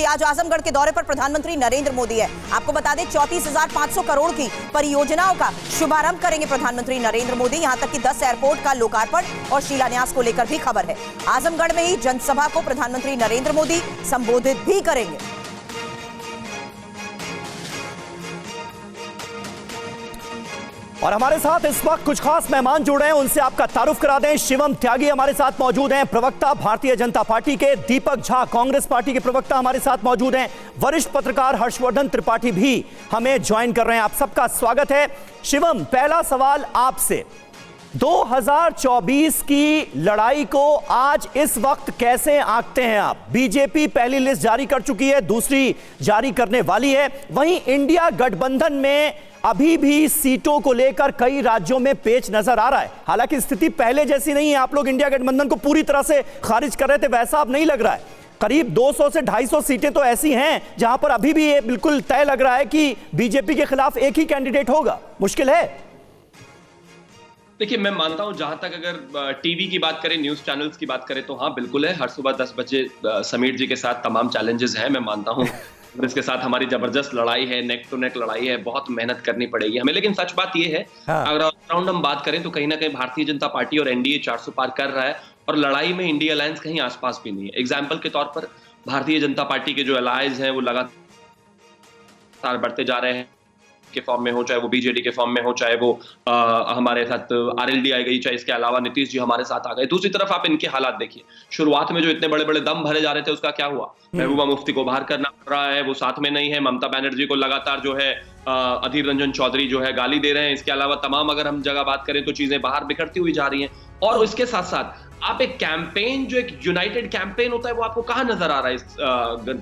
आज आजमगढ़ के दौरे पर प्रधानमंत्री नरेंद्र मोदी है। आपको बता दें 34,500 करोड़ की परियोजनाओं का शुभारंभ करेंगे प्रधानमंत्री नरेंद्र मोदी। यहां तक कि 10 एयरपोर्ट का लोकार्पण और शिलान्यास को लेकर भी खबर है। आजमगढ़ में ही जनसभा को प्रधानमंत्री नरेंद्र मोदी संबोधित भी करेंगे। और हमारे साथ इस वक्त कुछ खास मेहमान जुड़ रहे हैं, उनसे आपका तारुफ करा दें। शिवम त्यागी हमारे साथ मौजूद हैं, प्रवक्ता भारतीय जनता पार्टी के। दीपक झा कांग्रेस पार्टी के प्रवक्ता हमारे साथ मौजूद हैं। वरिष्ठ पत्रकार हर्षवर्धन त्रिपाठी भी हमें ज्वाइन कर रहे हैं। आप सबका स्वागत है। शिवम, पहला सवाल आपसे, 2024 की लड़ाई को आज इस वक्त कैसे आंकते हैं आप? बीजेपी पहली लिस्ट जारी कर चुकी है, दूसरी जारी करने वाली है। वहीं इंडिया गठबंधन में अभी भी सीटों को लेकर कई राज्यों में पेच नजर आ रहा है। हालांकि स्थिति पहले जैसी नहीं है। आप लोग इंडिया गठबंधन को पूरी तरह से खारिज कर रहे थे, वैसा अब नहीं लग रहा है। करीब 200 से 250 सीटें तो ऐसी हैं जहां पर अभी भी ये बिल्कुल तय लग रहा है कि बीजेपी के खिलाफ एक ही कैंडिडेट होगा। मुश्किल है। देखिए, मैं मानता हूं, जहां तक अगर टीवी की बात करें, न्यूज चैनल्स की बात करें, तो हाँ बिल्कुल है। हर सुबह 10 बजे समीर जी के साथ तमाम चैलेंजेस हैं। मैं मानता हूं इसके साथ हमारी जबरदस्त लड़ाई है, नेक टू नेक लड़ाई है, बहुत मेहनत करनी पड़ेगी हमें। लेकिन सच बात यह है, अगर ऑलराउंड हम बात करें तो कहीं ना कहीं भारतीय जनता पार्टी और एनडीए 400 पार कर रहा है और लड़ाई में इंडिया अलायंस कहीं आसपास भी नहीं है। एग्जाम्पल के तौर पर भारतीय जनता पार्टी के जो अलायंस हैं वो लगातार बढ़ते जा रहे हैं के फॉर्म में हो, चाहे वो बीजेडी के फॉर्म में हो, चाहे वो हमारे साथ आरएलडी आ गई, चाहे इसके अलावा नीतीश जी हमारे साथ आ गए। दूसरी तरफ आप इनके हालात देखिए, शुरुआत में जो इतने बड़े बड़े दम भरे जा रहे थे उसका क्या हुआ? महबूबा मुफ्ती को बाहर करना पड़ रहा है, वो साथ में नहीं है। ममता बनर्जी को लगातार जो है अधीर रंजन चौधरी जो है गाली दे रहे हैं। इसके अलावा तमाम अगर हम जगह बात करें तो चीजें बाहर बिखरती हुई जा रही हैं। और इसके साथ साथ आप एक कैंपेन, जो एक यूनाइटेड कैंपेन होता है, वो आपको कहां नजर आ रहा है इस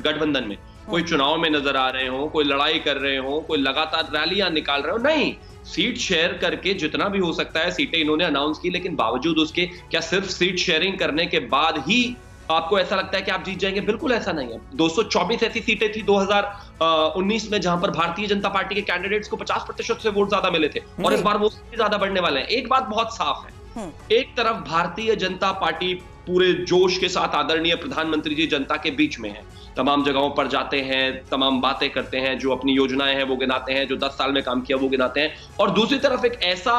गठबंधन में? कोई चुनाव में नजर आ रहे हो, कोई लड़ाई कर रहे हो, कोई लगातार रैलियां निकाल रहे हो? नहीं, सीट शेयर करके जितना भी हो सकता है सीटें इन्होंने अनाउंस की। लेकिन बावजूद उसके, क्या सिर्फ सीट शेयरिंग करने के बाद ही आपको ऐसा लगता है कि आप जीत जाएंगे? बिल्कुल ऐसा नहीं है। 224 ऐसी सीटें थी 2019 में जहां पर भारतीय जनता पार्टी के कैंडिडेट्स को 50% से वोट ज्यादा मिले थे, और इस बार वो ज्यादा बढ़ने वाले हैं। एक बात बहुत साफ है, एक तरफ भारतीय जनता पार्टी पूरे जोश के साथ आदरणीय प्रधानमंत्री जी जनता के बीच में है, तमाम जगहों पर जाते हैं, तमाम बातें करते हैं, जो अपनी योजनाएं हैं वो गिनाते हैं, जो 10 साल में काम किया वो गिनाते हैं। और दूसरी तरफ एक ऐसा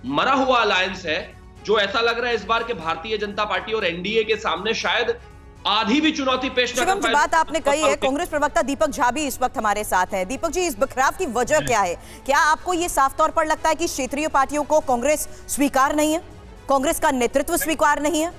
मरा हुआ अलायंस है जो ऐसा लग रहा है इस बार के भारतीय जनता पार्टी और एनडीए के सामने शायद आधी भी चुनौती पेश न कर पाए। बात आपने कही है। कांग्रेस प्रवक्ता दीपक झा भी इस वक्त हमारे साथ हैं। दीपक जी, इस बिखराव की वजह क्या है? क्या आपको ये साफ तौर पर लगता है कि क्षेत्रीय पार्टियों को कांग्रेस स्वीकार नहीं है, कांग्रेस का नेतृत्व स्वीकार नहीं है?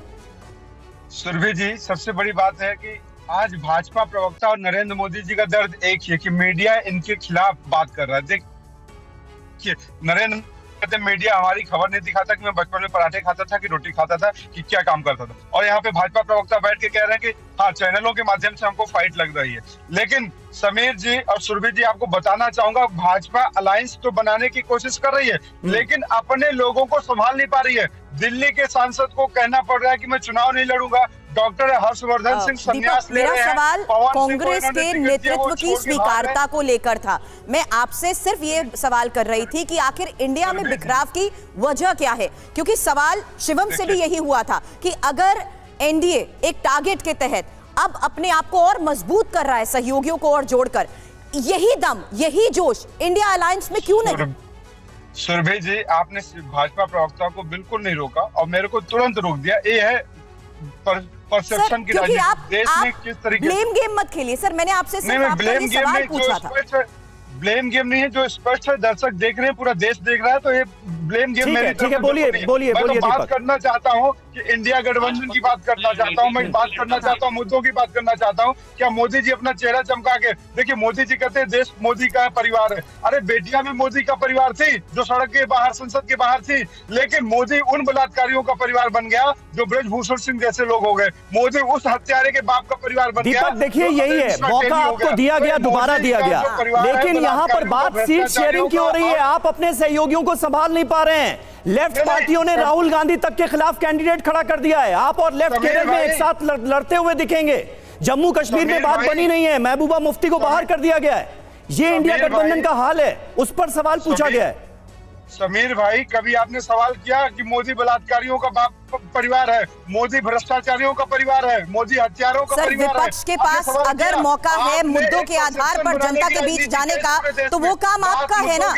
सुरभि जी, सबसे बड़ी बात है कि आज भाजपा प्रवक्ता और नरेंद्र मोदी जी का दर्द एक ही है कि मीडिया इनके खिलाफ बात कर रहा है। देखिए, नरेंद्र कहते हैं मीडिया हमारी खबर नहीं दिखाता कि मैं बचपन में पराठे खाता था कि रोटी खाता था, कि क्या काम करता था। और यहाँ पे भाजपा प्रवक्ता बैठ के कह रहे हैं कि हाँ, चैनलों के माध्यम से हमको फाइट लग रही है। लेकिन समीर जी और सुरभि जी, आपको बताना चाहूंगा, भाजपा अलायंस तो बनाने की कोशिश कर रही है, लेकिन अपने लोगों को संभाल नहीं पा रही है। दिल्ली के सांसद को कहना पड़ रहा है कि मैं चुनाव नहीं लड़ूंगा। डॉक्टर हर्षवर्धन सिंह संन्यास ले रहे हैं। मेरा सवाल कांग्रेस के नेतृत्व की स्वीकारता को लेकर था। मैं आपसे सिर्फ ये सवाल कर रही थी कि आखिर इंडिया में बिखराव की वजह क्या है? क्योंकि सवाल शिवम से भी यही हुआ था कि अगर एनडीए एक टारगेट के तहत अब अपने आप को और मजबूत कर रहा है, सहयोगियों को और जोड़कर, यही दम, यही जोश इंडिया अलायंस में क्यों नहीं? सुरभि जी, आपने भाजपा प्रवक्ता को बिल्कुल नहीं रोका और मेरे को तुरंत रोक दिया। ये है परसेप्शन की राजनीति। देश में किस तरीके ब्लेम गेम मत खेलिए सर। मैंने आपसे सिर्फ आपका ये सवाल पूछा था। ब्लेम गेम नहीं है, जो स्पष्ट है, दर्शक देख रहे हैं, पूरा देश देख रहा है, तो ये ब्लेम गेम मेरी तरफ से बोलिए। मैं तो बात करना चाहता हूं कि इंडिया गठबंधन की बात करना चाहता हूं, मैं बात करना चाहता हूं, मुद्दों की बात करना चाहता हूं। क्या मोदी जी अपना चेहरा चमका के, देखिए मोदी जी कहते हैं देश मोदी का परिवार है। अरे बेटियां भी मोदी का परिवार थी जो सड़क के बाहर, संसद के बाहर थी, लेकिन मोदी उन बलात्कारियों का परिवार बन गया जो ब्रजभूषण सिंह जैसे लोग हो गए। मोदी उस हत्यारे के बाप का परिवार बन गया। देखिए, यही है, मौका आपको दिया गया, दोबारा दिया गया, लेकिन यहाँ पर बात सीट शेयरिंग की हो रही है। आप अपने सहयोगियों को संभाल नहीं पा रहे हैं। लेफ्ट पार्टियों ने राहुल गांधी तक के खिलाफ कैंडिडेट खड़ा कर दिया है। आप और लेफ्ट केरल में एक साथ लड़ते हुए दिखेंगे। जम्मू कश्मीर में बात बनी नहीं है, महबूबा मुफ्ती को बाहर कर दिया गया है। ये इंडिया गठबंधन का हाल है, उस पर सवाल पूछा गया है। समीर भाई, कभी आपने सवाल किया कि मोदी बलात्कारियों का बाप परिवार है, मोदी भ्रष्टाचारियों का परिवार है, मोदी हत्यारों का सर, परिवार है? विपक्ष के पास अगर मौका है मुद्दों के आधार पर जनता के बीच जाने का, तो वो काम आपका है ना।